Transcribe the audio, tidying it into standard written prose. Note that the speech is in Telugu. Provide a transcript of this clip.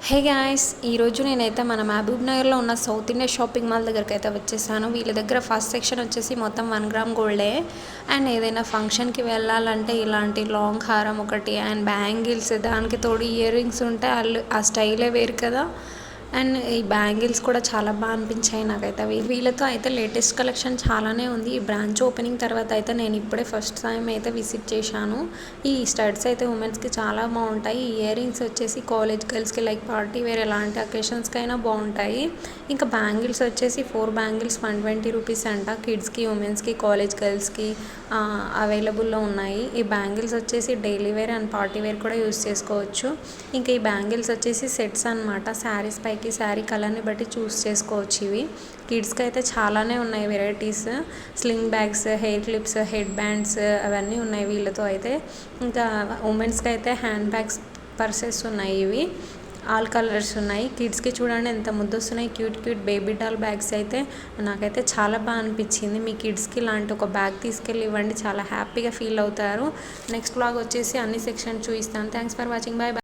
హే గాయ్స్, ఈరోజు నేనైతే మన మహబూబ్ నగర్లో ఉన్న సౌత్ ఇండియా షాపింగ్ మాల్ దగ్గరికి అయితే వచ్చేసాను. వీళ్ళ దగ్గర ఫస్ట్ సెక్షన్ వచ్చేసి మొత్తం 1 గ్రామ్ గోల్డే. అండ్ ఏదైనా ఫంక్షన్కి వెళ్ళాలంటే ఇలాంటి లాంగ్ హారం ఒకటి అండ్ బ్యాంగిల్స్, దానికి తోడు ఇయర్ రింగ్స్ ఉంటే వాళ్ళు ఆ స్టైలే వేరు కదా. అండ్ ఈ బ్యాంగిల్స్ కూడా చాలా బాగా అనిపించాయి నాకైతే. వీళ్ళతో అయితే లేటెస్ట్ కలెక్షన్ చాలానే ఉంది. ఈ బ్రాంచ్ ఓపెనింగ్ తర్వాత అయితే నేను ఇప్పుడే ఫస్ట్ టైం అయితే విజిట్ చేశాను. ఈ స్టడ్స్ అయితే ఉమెన్స్కి చాలా బాగుంటాయి. ఈ ఇయర్ రింగ్స్ వచ్చేసి కాలేజ్ గర్ల్స్కి లైక్ పార్టీ వేర్ ఎలాంటి అకేషన్స్కి అయినా బాగుంటాయి. ఇంకా బ్యాంగిల్స్ వచ్చేసి 4 బ్యాంగిల్స్ 120 రూపీస్ అంట. కిడ్స్కి, ఉమెన్స్కి, కాలేజ్ గర్ల్స్కి అవైలబుల్లో ఉన్నాయి. ఈ బ్యాంగిల్స్ వచ్చేసి daily wear and party wear కూడా యూస్ చేసుకోవచ్చు. ఇంకా ఈ బ్యాంగిల్స్ వచ్చేసి సెట్స్ అనమాట. శారీస్ పైకి శారీ కలర్ని బట్టి చూస్ చేసుకోవచ్చు. ఇవి కిడ్స్కి అయితే చాలానే ఉన్నాయి varieties. Sling bags, hair clips, head bands అవన్నీ ఉన్నాయి వీళ్ళతో అయితే. ఇంకా ఉమెన్స్కి అయితే హ్యాండ్ బ్యాగ్స్, పర్సెస్ ఉన్నాయి. ఇవి ఆల్ కలర్స్ ఉన్నాయి. కిడ్స్కి చూడండి ఎంత ముద్దొస్తున్నాయి. Cute cute baby doll bags అయితే నాకైతే చాలా బాగా అనిపించింది. మీ కిడ్స్కి ఇలాంటి ఒక బ్యాగ్ తీసుకెళ్ళి ఇవ్వండి, చాలా హ్యాపీగా ఫీల్ అవుతారు. నెక్స్ట్ వ్లాగ్ వచ్చేసి అన్ని సెక్షన్ చూపిస్తాను. Thanks for watching. Bye bye.